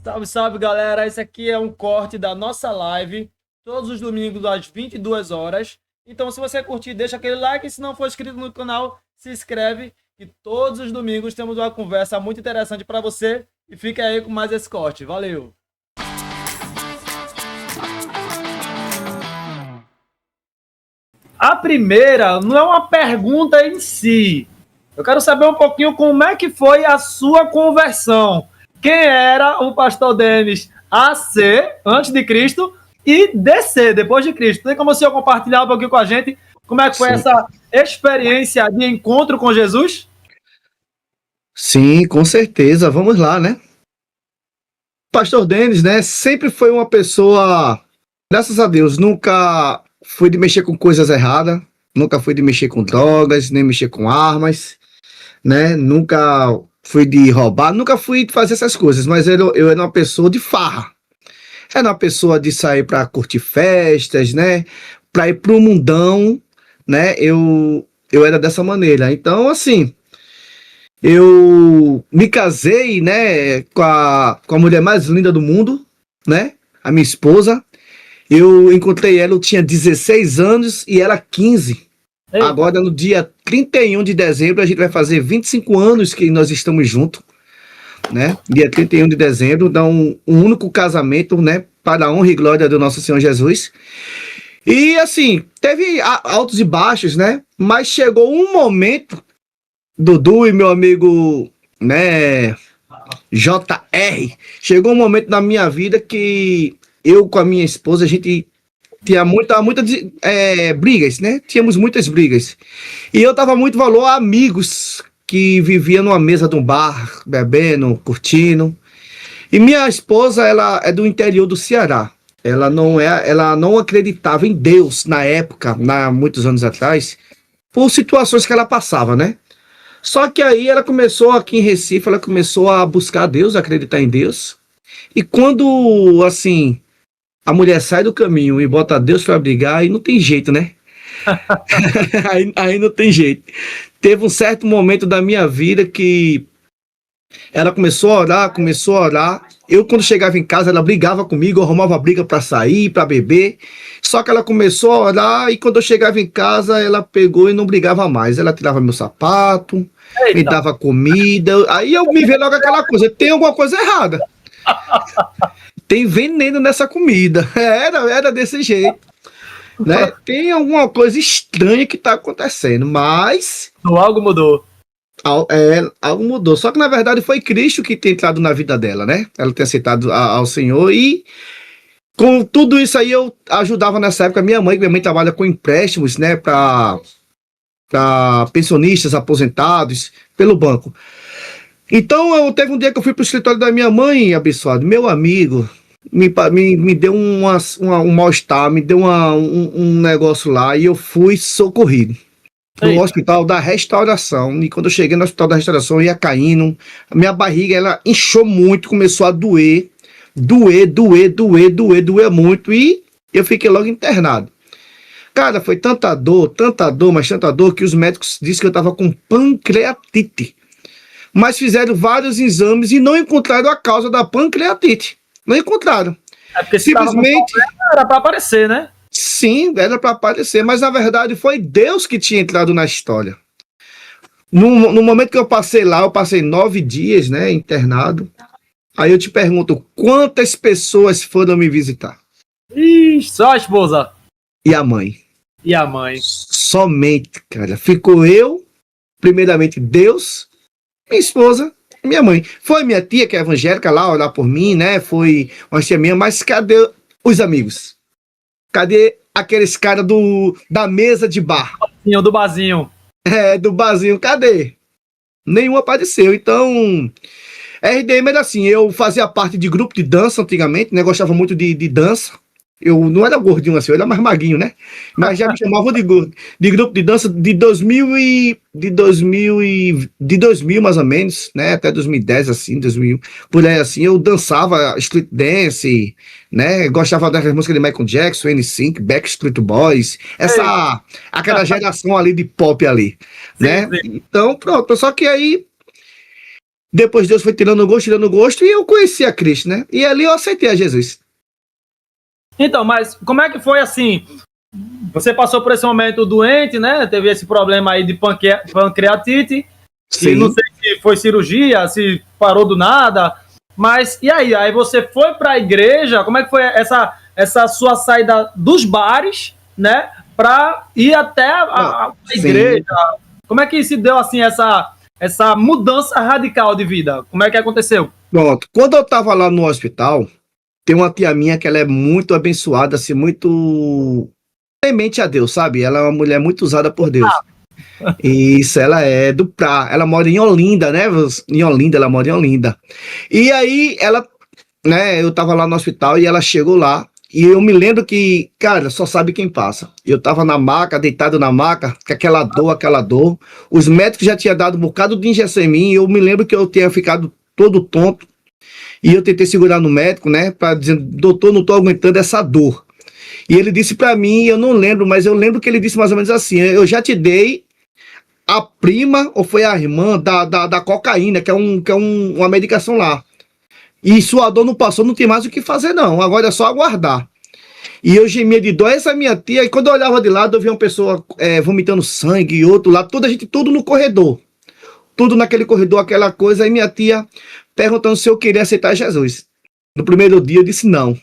Salve, salve, galera. Esse aqui é um corte da nossa live, todos os domingos às 22 horas. Então, se você curtir, deixa aquele like. E se não for inscrito no canal, se inscreve. E todos os domingos temos uma conversa muito interessante para você. E fica aí com mais esse corte. Valeu! A primeira não é uma pergunta em si. Eu quero saber um pouquinho como é que foi a sua conversão. Quem era o pastor Denis AC, antes de Cristo, e DC, depois de Cristo? Tem como o senhor compartilhar um pouquinho com a gente como é que foi essa experiência de encontro com Jesus? Sim, com certeza. Vamos lá, né? Pastor Denis, né, sempre foi uma pessoa, graças a Deus, nunca fui de mexer com coisas erradas, nunca fui de mexer com drogas, nem mexer com armas, né? Nunca fui de roubar, nunca fui de fazer essas coisas, mas eu era uma pessoa de farra. Era uma pessoa de sair para curtir festas, né? Para ir pro mundão, né? Eu era dessa maneira. Então, assim, eu me casei, né, com a mulher mais linda do mundo, né? A minha esposa. Eu encontrei ela, eu tinha 16 anos e ela 15. Eita. Agora, no dia 31 de dezembro, a gente vai fazer 25 anos que nós estamos juntos, né? Dia 31 de dezembro, dá um único casamento, né? Para a honra e glória do nosso Senhor Jesus. E, assim, teve altos e baixos, né? Mas chegou um momento, Dudu e meu amigo, né, JR, chegou um momento na minha vida que eu com a minha esposa, a gente tinha muitas brigas, né? Tínhamos muitas brigas. E eu dava muito valor a amigos que viviam numa mesa de um bar, bebendo, curtindo. E minha esposa, ela é do interior do Ceará. Ela não acreditava em Deus na época, muitos anos atrás, por situações que ela passava, né? Só que aí ela começou aqui em Recife, ela começou a buscar Deus, a acreditar em Deus. E quando, assim, a mulher sai do caminho e bota Deus para brigar, aí não tem jeito, né? aí não tem jeito. Teve um certo momento da minha vida que ela começou a orar. Eu, quando chegava em casa, ela brigava comigo, eu arrumava briga para sair, para beber. Só que ela começou a orar e quando eu chegava em casa, ela pegou e não brigava mais. Ela tirava meu sapato, me dava comida. Aí eu me vi logo aquela coisa, tem alguma coisa errada. Tem veneno nessa comida. Era desse jeito, né? Tem alguma coisa estranha que tá acontecendo, mas Algo mudou. algo mudou. Só que na verdade foi Cristo que tem entrado na vida dela, né? Ela tem aceitado ao Senhor e com tudo isso aí eu ajudava nessa época minha mãe, que minha mãe trabalha com empréstimos, né, para pensionistas aposentados pelo banco. Então teve um dia que eu fui pro escritório da minha mãe, abençoado, meu amigo, me deu um mal-estar, me deu um negócio lá e eu fui socorrido no Eita. Hospital da Restauração. E quando eu cheguei no Hospital da Restauração, eu ia caindo, a minha barriga, ela inchou muito, começou a doer muito, e eu fiquei logo internado. Cara, foi tanta dor, mas tanta dor, que os médicos disseram que eu tava com pancreatite. Mas fizeram vários exames e não encontraram a causa da pancreatite. Não encontraram. É porque se Simplesmente, tava com problema, era para aparecer, né? sim, era para aparecer, mas na verdade foi Deus que tinha entrado na história. No momento que eu passei lá, eu passei 9 dias, né, internado. Aí eu te pergunto, quantas pessoas foram me visitar? Ih, só a esposa E a mãe? e a mãe. Somente, cara. Ficou eu, primeiramente Deus, minha esposa e minha mãe. Foi minha tia, que é evangélica, lá orar por mim, né? Foi uma tia minha, mas cadê os amigos? Cadê aqueles caras da mesa de bar? Do barzinho. Do barzinho, cadê? Nenhum apareceu. Então, RDM era assim, eu fazia parte de grupo de dança antigamente, né? Gostava muito de dança. Eu não era gordinho assim, eu era mais maguinho, né? Mas já me chamavam de grupo de dança de 2000 mais ou menos, né? Até 2010 assim, 2000, por aí assim, eu dançava street dance, né? Gostava das músicas de Michael Jackson, N5, Backstreet Boys, aquela geração ali de pop ali, né? Sim. Então, pronto, só que aí Depois Deus foi tirando o gosto, e eu conheci a Cristo, né? E ali eu aceitei a Jesus. Então, mas como é que foi assim? Você passou por esse momento doente, né? Teve esse problema aí de pancreatite. Sim. E não sei se foi cirurgia, se parou do nada. Mas e aí? Aí você foi para a igreja? Como é que foi essa sua saída dos bares, né? Para ir até a igreja? Como é que se deu assim essa mudança radical de vida? Como é que aconteceu? Pronto. Quando eu tava lá no hospital, tem uma tia minha que ela é muito abençoada, assim, muito temente a Deus, sabe? Ela é uma mulher muito usada por Deus. Isso, ela é do Prá. Ela mora em Olinda, né? Em Olinda, ela mora em Olinda. E aí, ela, né? Eu tava lá no hospital e ela chegou lá. E eu me lembro que, cara, só sabe quem passa. Eu tava na maca, deitado na maca, com aquela dor. Os médicos já tinham dado um bocado de injeção em mim. E eu me lembro que eu tinha ficado todo tonto. E eu tentei segurar no médico, né? Pra dizer, doutor, não tô aguentando essa dor. E ele disse pra mim, eu não lembro, mas eu lembro que ele disse mais ou menos assim: eu já te dei a prima, ou foi a irmã, da cocaína, que é uma medicação lá. E sua dor não passou, não tem mais o que fazer, não. Agora é só aguardar. E eu gemia de dor, essa minha tia, e quando eu olhava de lado, eu via uma pessoa vomitando sangue, e outro lá, toda a gente, tudo no corredor. Tudo naquele corredor, aquela coisa. Aí minha tia perguntando se eu queria aceitar Jesus. No primeiro dia eu disse não.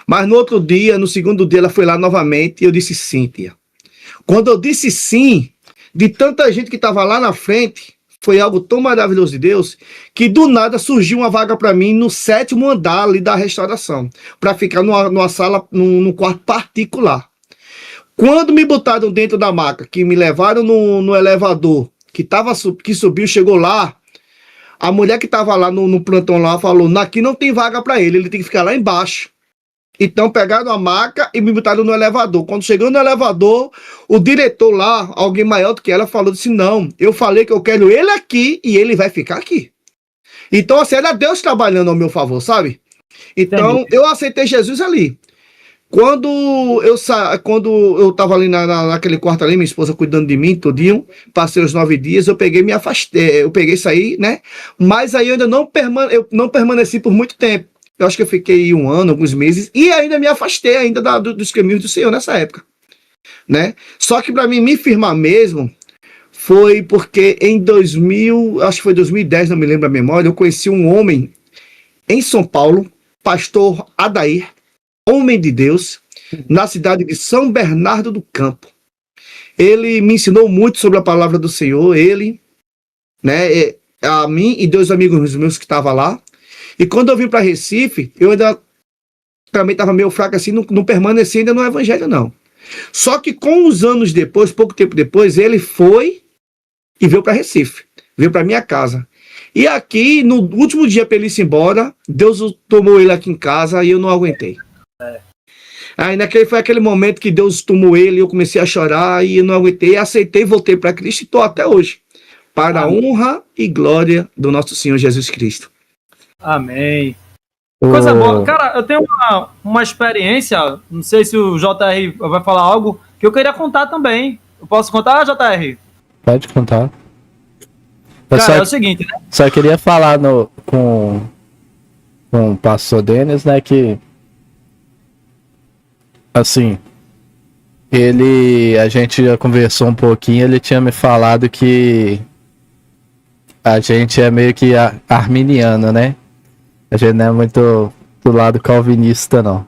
Mas no outro dia, no segundo dia, ela foi lá novamente e eu disse sim, tia. Quando eu disse sim, de tanta gente que estava lá na frente, foi algo tão maravilhoso de Deus, que do nada surgiu uma vaga para mim no 7º andar ali da restauração, para ficar numa sala, num quarto particular. Quando me botaram dentro da maca, que me levaram no elevador, que subiu, chegou lá, a mulher que estava lá no plantão lá falou: aqui não tem vaga para ele tem que ficar lá embaixo. Então pegaram a maca e me botaram no elevador. Quando chegou no elevador, o diretor lá, alguém maior do que ela, falou assim: não, eu falei que eu quero ele aqui e ele vai ficar aqui. Então, assim, era Deus trabalhando ao meu favor, sabe? Então, eu aceitei Jesus ali. Quando eu tava ali naquele quarto ali, minha esposa cuidando de mim, todinho, passei os 9 dias, eu peguei, me afastei, eu peguei isso aí, né? Mas aí eu ainda não permaneci por muito tempo. Eu acho que eu fiquei 1 ano, alguns meses, e ainda me afastei ainda dos caminhos do Senhor nessa época, né? Só que para mim me firmar mesmo, foi porque em 2000, acho que foi 2010, não me lembro a memória, eu conheci um homem em São Paulo, pastor Adair, homem de Deus, na cidade de São Bernardo do Campo. Ele me ensinou muito sobre a palavra do Senhor, ele, né, a mim e 2 amigos meus que estavam lá. E quando eu vim para Recife, eu ainda também estava meio fraco assim, não permaneci ainda no evangelho, não. Só que com os anos depois, pouco tempo depois, ele foi e veio para Recife, veio para minha casa. E aqui, no último dia para ele ir embora, Deus tomou ele aqui em casa e eu não aguentei. Aí foi aquele momento que Deus tomou ele, eu comecei a chorar e eu não aguentei, aceitei, voltei para Cristo e estou até hoje. Para a honra e glória do nosso Senhor Jesus Cristo. Amém. Coisa boa. Cara, eu tenho uma experiência, não sei se o JR vai falar algo, que eu queria contar também. Eu posso contar, JR? Pode contar. Cara, é o seguinte, né? Só queria falar com o pastor Denis, né, que assim, a gente já conversou um pouquinho, ele tinha me falado que a gente é meio que arminiano, né? A gente não é muito do lado calvinista, não.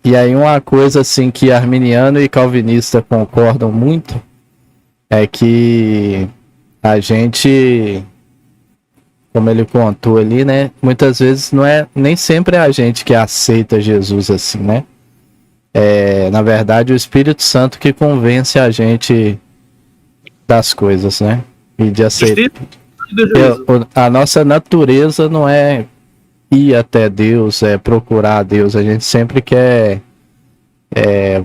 E aí uma coisa assim que arminiano e calvinista concordam muito é que a gente, como ele contou ali, né? Muitas vezes nem sempre é a gente que aceita Jesus assim, né? Na verdade, o Espírito Santo que convence a gente das coisas, né? E de aceitar. A nossa natureza não é ir até Deus, é procurar a Deus. A gente sempre quer,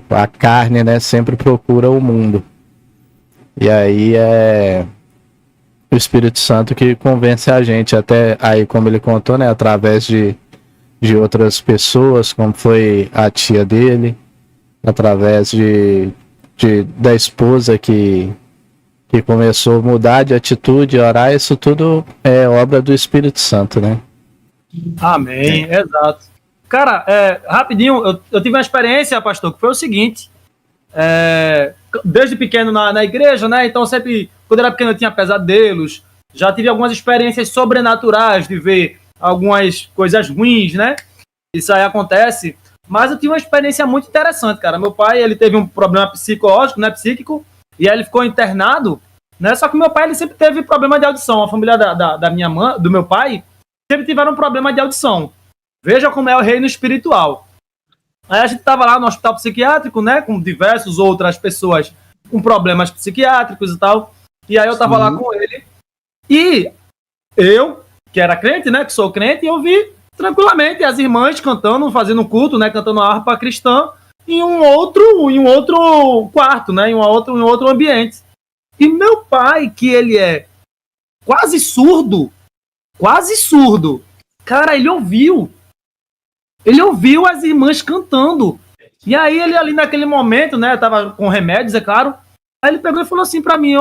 a carne, né? Sempre procura o mundo. E aí o Espírito Santo que convence a gente, até aí, como ele contou, né? Através de outras pessoas, como foi a tia dele, através da esposa que que começou a mudar de atitude, orar, isso tudo é obra do Espírito Santo, né? Amém, exato. Cara, rapidinho, eu tive uma experiência, pastor, que foi o seguinte, desde pequeno na igreja, né, então sempre, quando eu era pequeno eu tinha pesadelos, já tive algumas experiências sobrenaturais de ver algumas coisas ruins, né, isso aí acontece, mas eu tive uma experiência muito interessante, cara. Meu pai, ele teve um problema psicológico, né, psíquico, e aí ele ficou internado, né, só que meu pai, ele sempre teve problema de audição, a família da minha mãe, do meu pai, sempre tiveram um problema de audição. Veja como é o reino espiritual. Aí a gente estava lá no hospital psiquiátrico, né, com diversas outras pessoas com problemas psiquiátricos e tal, e aí eu estava lá com ele, e eu, que era crente, né, que sou crente, eu vi tranquilamente as irmãs cantando, fazendo um culto, né, cantando a harpa cristã em um outro quarto, né, em um outro ambiente. E meu pai, que ele é quase surdo, cara, ele ouviu as irmãs cantando. E aí ele ali naquele momento, né, tava com remédios, é claro, aí ele pegou e falou assim pra mim,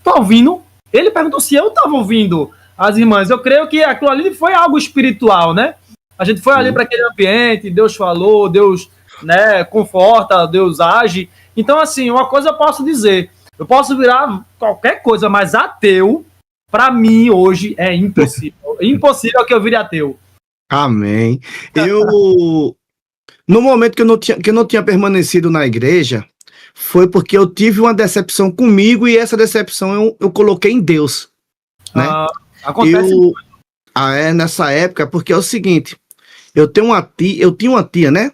tá ouvindo? Ele perguntou se eu tava ouvindo as irmãs. Eu creio que aquilo ali foi algo espiritual, né? A gente foi ali para aquele ambiente, Deus falou, Deus, né, conforta, Deus age. Então, assim, uma coisa eu posso dizer, eu posso virar qualquer coisa, mas ateu, para mim, hoje, é impossível. Impossível que eu vire ateu. Amém. No momento que eu não tinha permanecido na igreja, foi porque eu tive uma decepção comigo e essa decepção eu coloquei em Deus, né? Acontece nessa época, porque é o seguinte, eu tinha uma tia, né?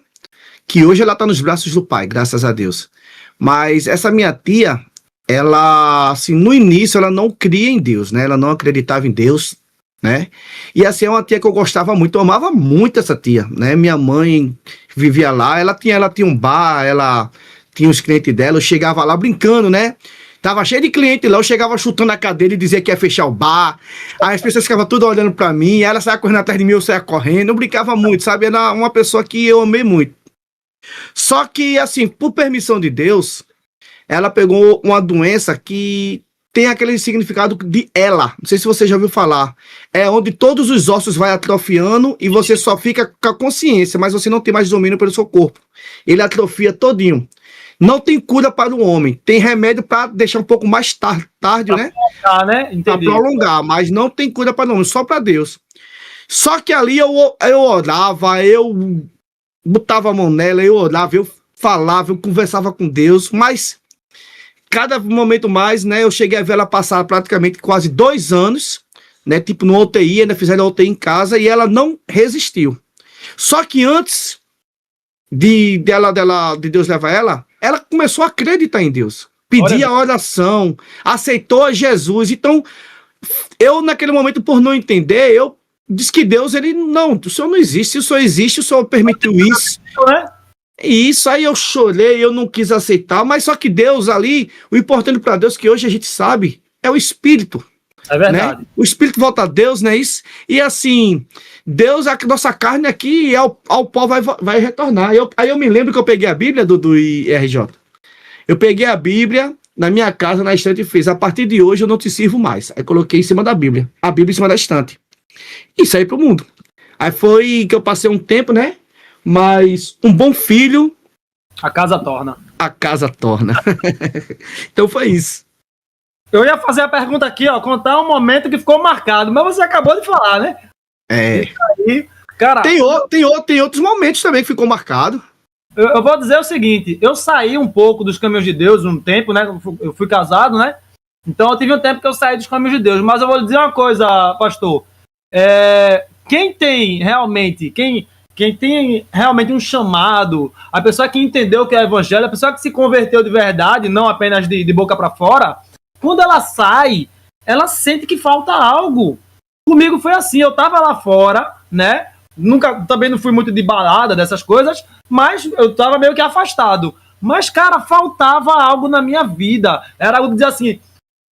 Que hoje ela tá nos braços do pai, graças a Deus. Mas essa minha tia, ela, assim, no início, ela não cria em Deus, né? Ela não acreditava em Deus, né? E assim, é uma tia que eu gostava muito, eu amava muito essa tia, né? Minha mãe vivia lá, ela tinha um bar, ela tinha os clientes dela, eu chegava lá brincando, né? Tava cheio de cliente lá, eu chegava chutando a cadeira e dizia que ia fechar o bar. Aí as pessoas ficavam tudo olhando pra mim, ela saia correndo atrás de mim, eu saia correndo, eu brincava muito, sabe? Era uma pessoa que eu amei muito. Só que, assim, por permissão de Deus, ela pegou uma doença que tem aquele significado de ELA. Não sei se você já ouviu falar. É onde todos os ossos vai atrofiando e você só fica com a consciência, mas você não tem mais domínio pelo seu corpo. Ele atrofia todinho. Não tem cura para o homem. Tem remédio para deixar um pouco mais tarde, né? Para prolongar, mas não tem cura para o homem, só para Deus. Só que ali eu orava, eu botava a mão nela, eu orava, eu falava, eu conversava com Deus, mas cada momento mais, né? Eu cheguei a ver ela passar praticamente quase 2 anos, né? Tipo no UTI, ainda fizeram a UTI em casa e ela não resistiu. Só que antes de Deus levar ela começou a acreditar em Deus, pedia oração, aceitou Jesus. Então, eu naquele momento, por não entender, eu disse que Deus, o Senhor não existe, o Senhor existe, o Senhor permitiu isso. E isso aí eu chorei, eu não quis aceitar, mas só que Deus ali, o importante para Deus, que hoje a gente sabe, é o Espírito. É verdade. Né? O Espírito volta a Deus, não é isso? E assim, Deus, a nossa carne aqui, ao pó vai retornar. Aí eu me lembro que eu peguei a Bíblia do IRJ. Eu peguei a Bíblia na minha casa, na estante, e fiz: a partir de hoje eu não te sirvo mais. Aí coloquei em cima da Bíblia, a Bíblia em cima da estante. E saí pro mundo. Aí foi que eu passei um tempo, né? Mas um bom filho... A casa torna. A casa torna. Então foi isso. Eu ia fazer a pergunta aqui, contar um momento que ficou marcado, mas você acabou de falar, né? Isso aí, cara, tem outros momentos também que ficou marcado. Eu vou dizer o seguinte, eu saí um pouco dos caminhos de Deus um tempo, né? Eu fui casado, né? Então eu tive um tempo que eu saí dos caminhos de Deus. Mas eu vou dizer uma coisa, pastor. Quem tem realmente um chamado, a pessoa que entendeu o que é o evangelho, a pessoa que se converteu de verdade, não apenas de boca para fora, quando ela sai, ela sente que falta algo. Comigo foi assim, eu tava lá fora, né? Também não fui muito de balada, dessas coisas, mas eu tava meio que afastado. Mas, cara, faltava algo na minha vida. Era algo de dizer assim,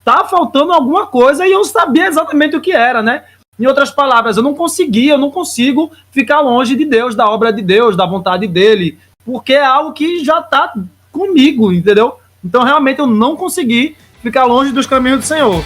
tá faltando alguma coisa e eu sabia exatamente o que era, né? Em outras palavras, eu não consigo ficar longe de Deus, da obra de Deus, da vontade dele, porque é algo que já tá comigo, entendeu? Então, realmente, eu não consegui ficar longe dos caminhos do Senhor.